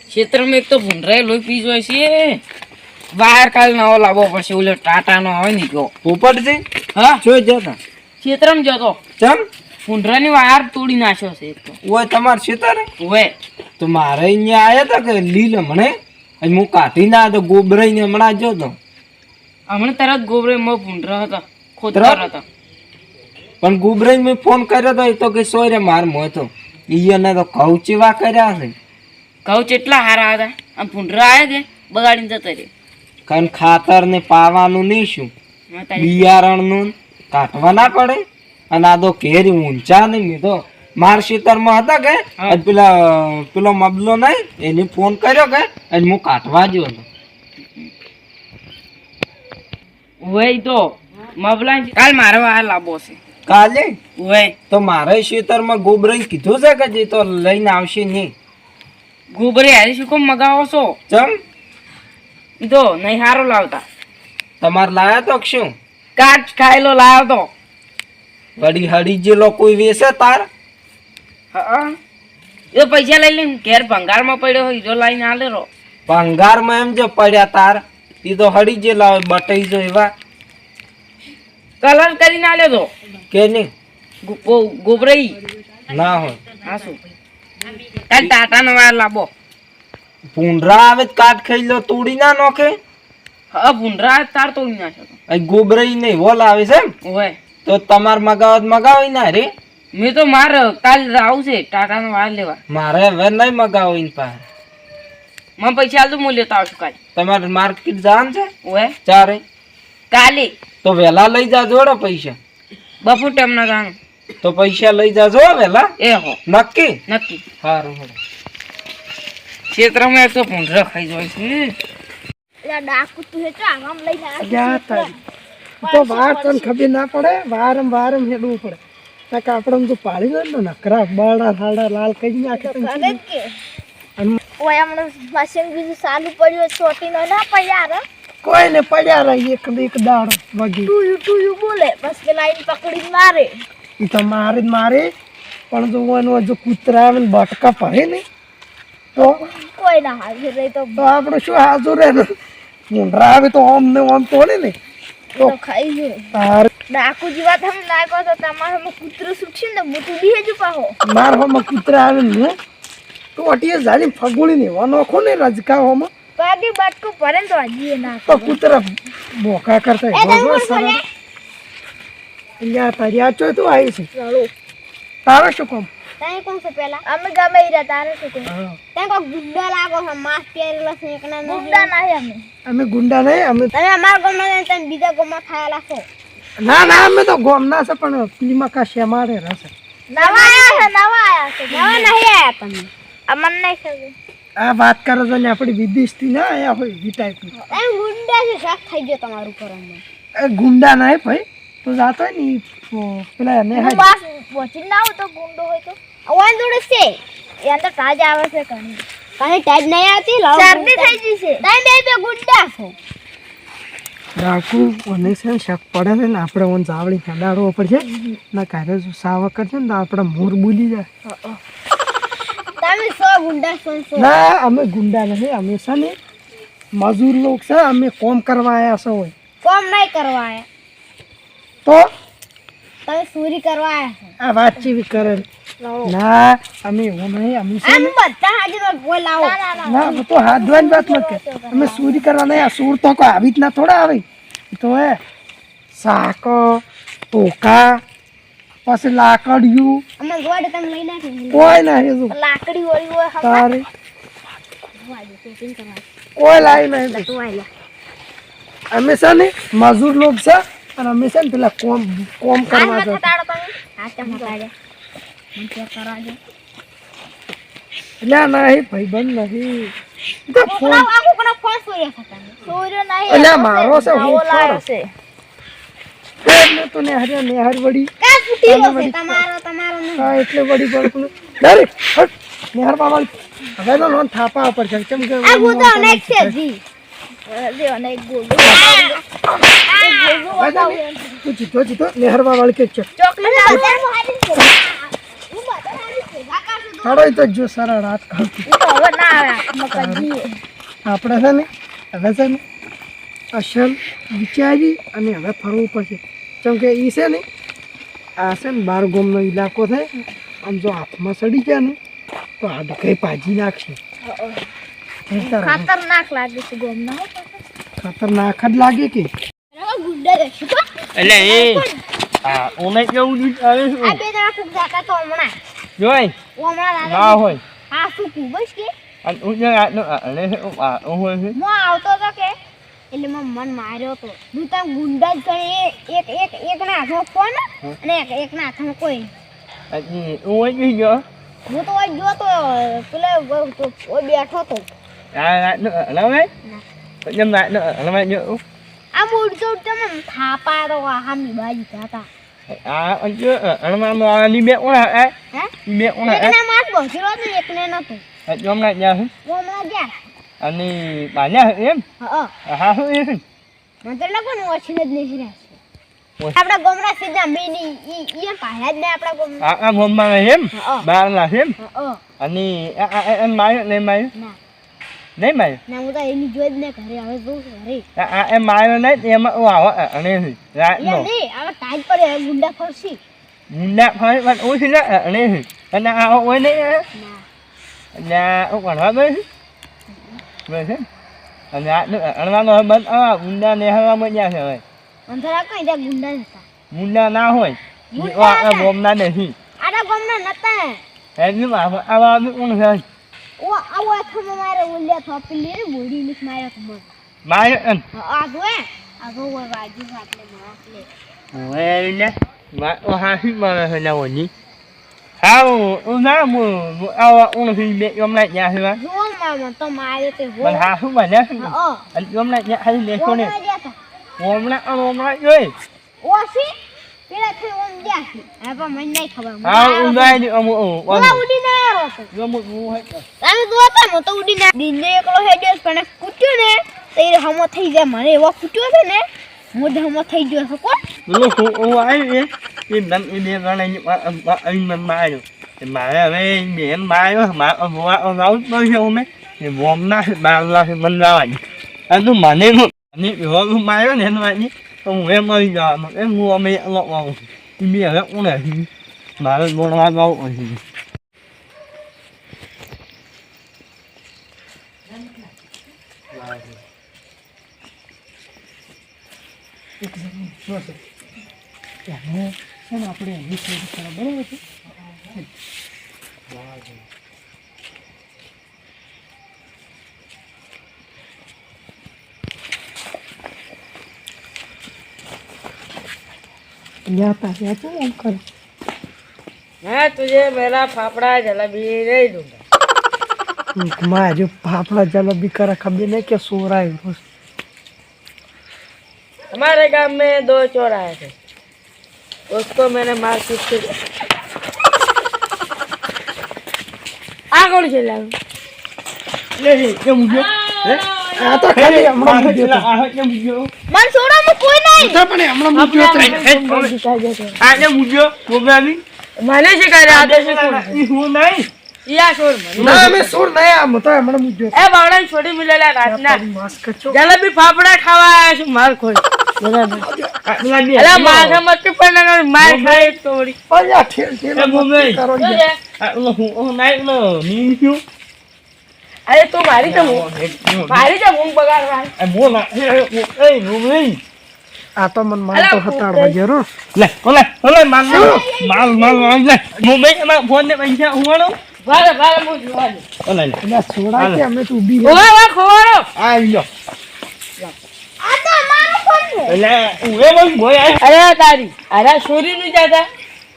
क्षेत्र में एक तो भूंडराय लोई पी जो है बाहर काल नવો લાવવો પડશે ઓલો ટાટા નો હોય ને કયો ઉપર છે હા જોઈ જતા ક્ષેત્રમાં જતો ચમ ભૂંડરાની વાયર તોડી નાખ્યો છે એક તો ઓય તમાર ખેતર ઓય તો મારે અહીંયા આયા તા કે લીલ હમણે અને હું કાઢી ના તો ગોબરાઈને હમણાં જો તો હમણે તરત ગોબરે મો ભૂંડરા હતા ખોતર હતા પણ ગોબરાઈને મેં ફોન કર્યો તો એ તો કે સોય માર મો તો ઈયને તો ઘઉં ચેવા કર્યા છે ઘઉં કેટલા હારા હતા આમ ભૂંડરા આયા કે બગાડીને જતા રે કારણ ખાતર ને પાવાનું નહીં શું બિયારણનું કાઢવા ના પડે અને આ તો ઘેર ઊંચા નહીં મેં તો માર ખેતરમાં હતા કે પેલો મબલો નહીં એને ફોન કર્યો કે અને હું કાઢવા ગયો હતો ઓય તો મબલા કાલ મારે વાયર લાવવો છે કાલે ઓય તો મારે ખેતરમાં ગોબરાઈ કીધું છે કે જે તો લઈને આવશે નહીં ગોબરે હારી શું કોમ મગાવો છો ચમ ઈ તો નહીં હારો લાવતા તમારે લાયા તો શું કાચ ખાયલો લાવ્યો તો વડી હડી જેલો કોઈ વેસે તાર હા એ પૈસા લઈ લઈને ઘેર ભંગારમાં પડ્યો હોય જો લઈને આલે રો ભંગારમાં એમ જો પડ્યા તાર એ તો હડી જેલા હોય બટાઈ જો એવા કલર કરીને આલ્યો તો કે નહીં ગોબરાઈ ના હોય હા શું કાલ ટાટાનો વાયર લાવો ભૂંડરા આવે કાટ ખાઈ લો તોડી ના નોખે હા ભૂંડરા તાર તોડી નાખ્યો આ ગોબરાઈ નહીં વોલ આવે છે ઓય તો તમાર મગાવી ના રે મેં તો માર કાલ આવશે ટાટાનો વાયર લેવા મારે હવે નહીં મગાવો એની પાસે મને પૈસા આલ તો હું લેતા આવશું કાલે તમારે માર્કેટ જાન છે ઓય ચારે કાલે તો વહેલા લઈ જાજો ને પૈસા બપોર ટાઈમ ના જાણ તો પૈસા લઈ જાજો વહેલા એ હો નક્કી નક્કી સારું ક્ષેત્રમાં એક તો ભૂંડરા ખાઈ જાય છે ડાકુ તું હે તો આમ લઈને જા તારી તો વાર તને ખબર ના પડે વારમ હેડવું પડે કાકે આપણે તો પાડી દે ને નકરા બાળા હાડા લાલ કરી નાખે કરે કે ઓય હમણે મશીન બીજું ચાલુ પડ્યું છોટી ના પડ્યા કોઈ ને પડ્યા રહી એક દાડો વગી ટુયુ બોલે બસ કે લાઈન પકડીને મારે એ તો મારે પણ જો એનો જો કૂતરા આવે ને બટકા પડે ને તો કોઈ ના હાજર રહી તો આપણે શું હાજર રહે ને ભૂંડરા આવે તો ઓમ ને ઓમ તોડે ને તો ખાઈ જો તાર ડાકુ જીવા થમ લાગ્યો તો તમારે હું કૂતરો સુખી ને મોટું બી હજુ પાહો માર હોમાં કૂતરા આવે ને તો અટીએ જાળી ફગુળી ને વનોખો ને રજકા હોમાં પાડી બટકું પડે ને તો હજી ના તો કૂતરા બોકા કરતા અહીંયા તારી આ ચો તું આવી છે તારો શું કામ તાઈ કોણ છે પેલા અમે ગમે ઈરા તારે શું કોણ તાઈ કો ગુંડા લાગો છે માસ પહેરેલો છે એકના ગુંડા નહીં અમે ગુંડા નહીં અમે તમે અમાર ગામમાં તમે બીજા ગામમાં ખાયેલા છો ના અમે તો ગોમના છે પણ પીમાં કા શેમાડે રહેશે નવા આયા છે નવા નહીં આયા તમે અમન નહીં ખબર આ વાત કરો છો ને આપણી વિદેશથી ના આયા હોય એ ટાઈપની એમ ગુંડા છે શાક થઈ ગયો તમારું કરવાનું એ ગુંડા નહીં ભાઈ તો જાતો હોય ને પેલા ને હા બસ પહોંચી ના આવ તો ગુંડો હોય તો ઓન જોડે છે એ અંદર તાજ આવે છે કણી કણી તાજ નહીં આવતી લાવ શરદી થઈ ગઈ છે તાઈ બે ગુંડા છો ડાકુ મને છે શક પડે છે ને આપણે ઓન જાવળી ખડાડવો પડશે ના કારે સાવા કરશે ને તો આપણે મોર બોલી જાય તમે સો ગુંડા છો ના અમે ગુંડા નહીં અમે છે ને મજૂર લોક છે અમે કોમ કરવા આવ્યા છો હોય કોમ નહીં કરવા આયા તો તમે ચોરી કરવા આયા છો આ વાત ચીવી કરે ના અમે એવું નહીં અમે છે આમ બધા હાજર કોઈ લાવો ના તો હાથ ધોવાની વાત મત કર અમે ચોરી કરવા નહીં આ ચોર તો કોઈ આવી જ ના થોડા આવે તો હે સાકો ટોકા પછી લાકડિયું અમે ગોડ તમે લઈ નાખી કોઈ નહીં હજુ લાકડી હોળી હોય તારે વાજી શોપિંગ કરવા કોઈ લાવી નહીં તું આયા અમે છે ને મજૂર લોક છે અને અમે છે ને પેલા કોમ કરવા આ છે મત તાડો તમે આ ચમ તાડે મને કે કરાજો એટલે નહીં ભાઈબંધ નહીં તો ફોન આખો કોનો ફોન સોર્યો હતા સોર્યો નહીં એટલે મારો છે હું ઓલારો છે એટલે તો નેહર વડી કા ફૂટીલો છે તમારો નહીં હા એટલે વડી પડતું ડાયરેક્ટ હટ નેહર બાબા હવે તો લોન થાપા ઉપર છે કેમ કે આ ગોદો અનેક છે જી દે અનેક ગોદો તું જીતો નેહર બાબા કે ચોકલેટ હારી છે હું બતા હારી છે કાકા હળો ઈ તો જો સરળ હાથ કાઢ ઈ તો હવે ના આવે મકજી આપણે છે ને હવે છે ને અસલ વિચારી અને હવે ફરવું પડશે કેમ કે ઈ છે ને આ છે ને બાર ગામનો ઇલાકો છે આમ જો હાથમાં સડી ગયા ને તો હાડકઈ ભાજી નાખશે ખતરનાક લાગે છે ગોમના ખતરનાક જ લાગે કે ગુંડા દેશું તો એટલે એ આ ઓને કેવું દૂધ આવે આ છે બે જણા ખૂબ જાતા તો હમણાં જોઈ હમણાં ના હોય હા શું કું બસ કે અને ઉજે આનો અલે આ હોય છે મો આવતો તો કે એટલે મન માર્યો તો હું તો ગુંડા જ ગણી એક ના હાથમાં ફોન અને એક ના હાથમાં કોઈ અને ઓય કી ગયો હું તો ઓય જોતો પેલો ઓય બેઠો તો આ નો અલવે જમ ના અલવે જો આ ઉડતો ઉડતો મને થાપા તો હામી બાજી જાતા આ અંજો અલમાં નો ની બે ઓળા એ હે બે ઓળા એકને માર બોસરો તો એકને નતો એ જમ ના જા હમણાં ગયા અને બા냐 એમ હા હા હું એ મને તો લાગો ને ઓછીને જ નહીં રહ્યા આપડા ગોમરા સીધા મેની ઈ પાયા જ ને આપડા ગોમરા આ મમ્મા એમ બાર ના એમ હા અને આ માય ને માય ના નહીં માય ના હું તો એની જોઈ જ ને ઘરે હવે જોઉં છું ઘરે આ માય નહીં એમાં આવો અને રાત નો એમ નહીં હવે ટાઈટ પર ગુંડા ફરસી મુંડા ફાઈ પણ ઓછી ના અને અને આ ઓય નહીં ના અને ઓ ભણવા બે બસ અને આ અણવાનો બંધ આ મુંડા ને હવા મજા છે હવે અંધરા કઈ દે ગુંડા નતા મુંડા ના હોય મુંડા આ બોમના નહીં આડા ગોમના નતા એની આવા કોણ છે ઓ આવો થમ મારે ઉલ્યા થોપી લે બોડી ની માર્યો તો મન માય અન આ જોએ આ જો ઓય વાજી સાટલે માસલે ઓય ને મા ઓ હાસી મારે છે ના ઓની હાઉ ઓ ના મુ આવા ઓન થી બે yom lại nhà છે જો મામા તો મારે તે હો પણ હાસુ બને અને yom lại nhà hay લે કોને ઓમ ના જોઈ ઓસી પેલા થી ઓમ જાસી આ પણ મને નહીં ખબર હા ઉડાઈ ની અમુ ઓલા ઉડી ના આવ્યો તો જો મુ હે તમે જોતા મો તો ઉડી ના દિને એકલો હેડ્યો પણ કૂટ્યો ને તો એ હમો થઈ જાય મને એવો કૂટ્યો છે ને મોઢે હમો થઈ ગયો છે કોણ lu hu ai đi im đánh im đi ra này anh mình mai được thì mai về miệng mai đó mà ông nấu bao nhiêu mấy thì mồm na bà ra thì mình ra vậy anh cứ mà nên nên bị hôm mai đó nên vậy nhỉ ông em ơi giờ mà em mua mẹ lọ vào đi mía đó cũng này mà mua nó đâu rồi આપણે છે ને આપણે એની શોધ કરવા બરાબર છે जाता है तो हम कर मैं तुझे मेरा फाफड़ा जलेबी नहीं दूंगा मैं जो फाफड़ा जलेबी करा कभी नहीं क्या सो रहा है हमारे गांव में 2 चोर आए थे उसको मैंने मार पीट के आ कौन चला नहीं क्या मुझे आ तो खाली हमरा मुझे तो आ क्या मुझे મન છોડો મો કોઈ નહીં तो पण हमरा मुझे तो आ क्या मुझे वो भी मैंने सिखाया आदेश कौन ये हो नहीं या छोड़ મને ना मैं सुर नहीं हम तो हमरा मुझे એ બાવડા છોડી મિલેલા રાતના मास्क कचो જલેબી ફાફડા ખાવા આયા છું માર ખોઈ બરાબર અલા માથા મત પણ માર ખાય તોડી और या ठेल ठेल એ બોમે करो આ હું નહીં નો ની ક્યું અરે તું મારી તો ઊંઘ બગાડવા આ બોલા એ નો નહીં आ तो मन मार तो हताड़ बजेरो લે ઓલે માલ લે મુંબઈ માં ફોન ને પૈસા ઉવાળો ભારે ભારે મુ જોવા દે ઓલે ना छोड़ा के हमें तो उबी ઓવા વા ખવારો આ લ્યો આ તો મારો ફોન છે એટલે ઉએ બોલ બોય અરે તારી અરે છોરી નું જાતા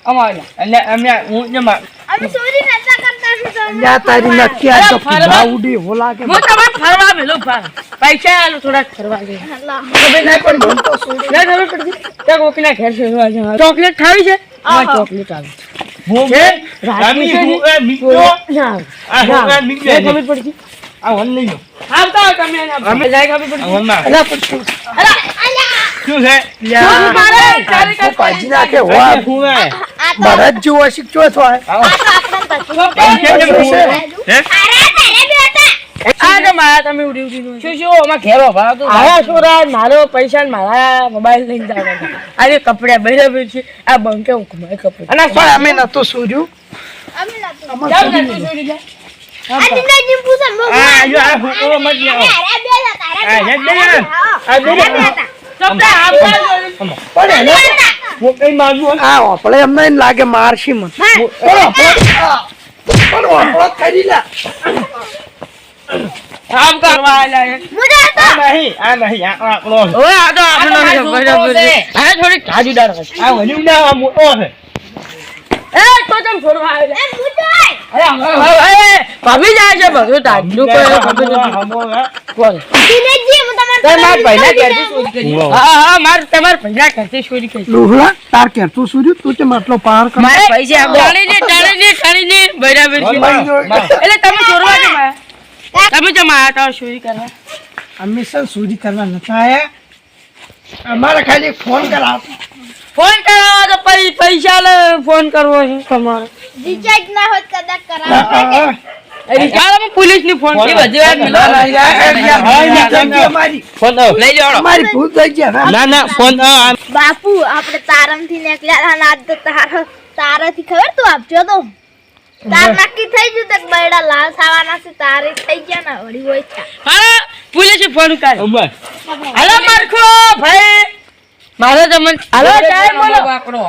અમારા એટલે અમે હું જે માં અમે ચોરી નતા કરતા છું या तारी न क्या अरे तो फरवा- बाउडी होला के હું તમારે ફરવા મેલો પૈસા આલો થોડા ફરવા દે અલ્લાહ कभी नहीं पर हम तो सुन ના ખબર પડતી ત્યાં કોકીના ઘેર ફેરવા જા ચોકલેટ ખાવી છે આહા. ચોકલેટ આવી હું રામી હું એ મીઠો ના આ હું એ મીઠો ના ખબર પડતી આ વન લઈ લો આવતા હોય તમે અમે જાય ખબર પડતી આ વન માં अला पर सुन અલ્લાહ શું છે લ્યા પાજી નાખે વાહ બળદ જેવો શીખજો થાય મારો પૈસા ને મારા મોબાઈલ લઈને જવાના આજે કપડા બરાબર છે આ બંકે હું કમાય કપડા અને પણ અમે નતું સૂર્યું આપણે એમને એમ લાગે મારશી મત થોડી કાજુદાર ભાભી જાય છે બધું તાજું લોહલા તાર કે તું સૂર્યું તું તે માટલો પાર કર પૈસા બરાબર એટલે તમે ચોરવા જમા તમે જમા હતા ચોરી કરવા અમે સર સૂરી કરવા નતા આયા અમારે ખાલી ફોન કરાવ ફોન કરાવો તો પછી પૈસા લે ફોન કરવો છે તમારે રિચાર્જ ના હોત કદાચ કરાવો રિચાર્જ પોલીસ ની ફોન એ બધી વાત મિલો અમારી ભૂલ થઈ ગયા બાપુ આપણે તારમથી નીકળ્યા હતા આજ તો તારાથી ખબર તું આપજો તો તાર નક્કી થઈ ગયું તો બૈડા લાલ સાવાના છે તારે થઈ ગયા ને વળી હોય છે હા પોલીસ ફોન કર હાલો મારખો ભાઈ મારો તમને હાલો સાહેબ બોલો બાકડો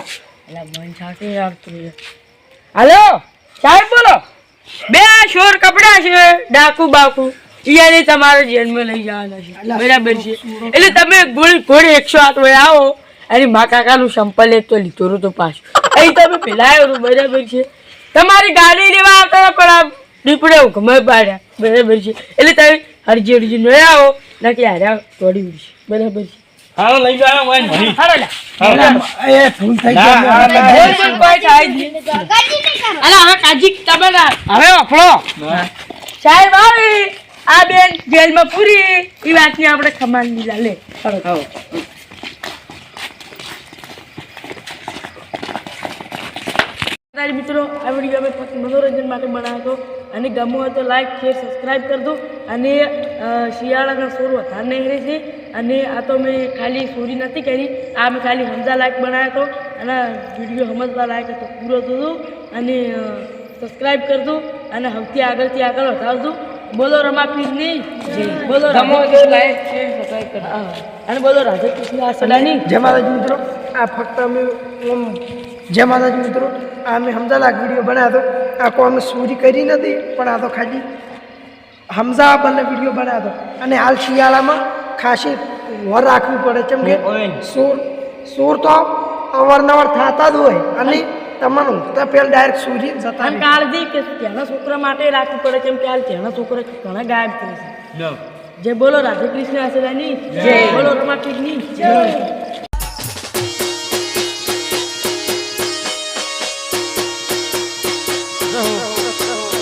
અલા મન સાથે આવતું હાલો સાહેબ બોલો બે શોર કપડા છે ડાકુ બાકુ ઈયાને તમારે જેલમાં લઈ જવાના છે બરાબર છે એટલે તમે ઘોડી 108 વડે આવો અને મા કાકાનું સંપલ એક તો લીધો તો પાછું અહીં તમે પેલા આવ્યો બરાબર છે તમારી ગાડી લેવા આવતા પણ આ દીપડે ગમે પાડ્યા બરાબર છે એટલે તમે હરજી હરજી ન આવો ના કે હાર્યા તોડી ઉડશે બરાબર છે હાલો લઈ જાઓ ભાઈ નહીં હાલો લા એ ભૂલ થઈ ગઈ અલા હવે કાજી તમે ના હવે ઓફળો સાહેબ આવી આ બેન જેલમાં પૂરી એ વાતની આપણે ખમાન દીધા લે મિત્રો આ વિડીયો અમે ફક્ત મનોરંજન માટે બનાવ્યો હતો અને ગમો હોય તો લાઈક શેર સબસ્ક્રાઈબ કરજો અને શિયાળાના સોર વધારે નહીં રહેશે અને આ તો મેં ખાલી ચોરી નથી કરી આ મેં ખાલી સમજા લાયક બનાવ્યો હતો અને વિડીયો સમજવા લાયક હતો પૂરો થતો અને સબસ્ક્રાઈબ કરજો અને સૌથી આગળથી આગળ વધારજો બોલો રમાપીર નહીં બોલો લાઈક શેર સબસ્ક્રાઇબ કરો અને બોલો રાધા કૃષ્ણ આ સદાની જય માતાજી મિત્રો આ ફક્ત અમે જય માતાજી મિત્રો આ અમે હમઝાલાક વિડીયો બનાવ્યો આ કોઈ અમે ચોરી કરી નથી પણ આ તો ખાલી હમઝા બંને વિડીયો બનાવ્યો અને હાલ શિયાળામાં ખાસી વર રાખવી પડે કેમ કે સૂર તો અવારનવાર થતા જ હોય અને તમારું તો પેલા ડાયરેક્ટ સૂરી જતા અને કાળજી કે ત્યાંના છોકરા માટે રાખવું પડે કેમ કે હાલ ત્યાંના છોકરા ઘણા ગાયબ થઈ છે જય બોલો રાધા કૃષ્ણ આસરાની જય બોલો રમાપીરની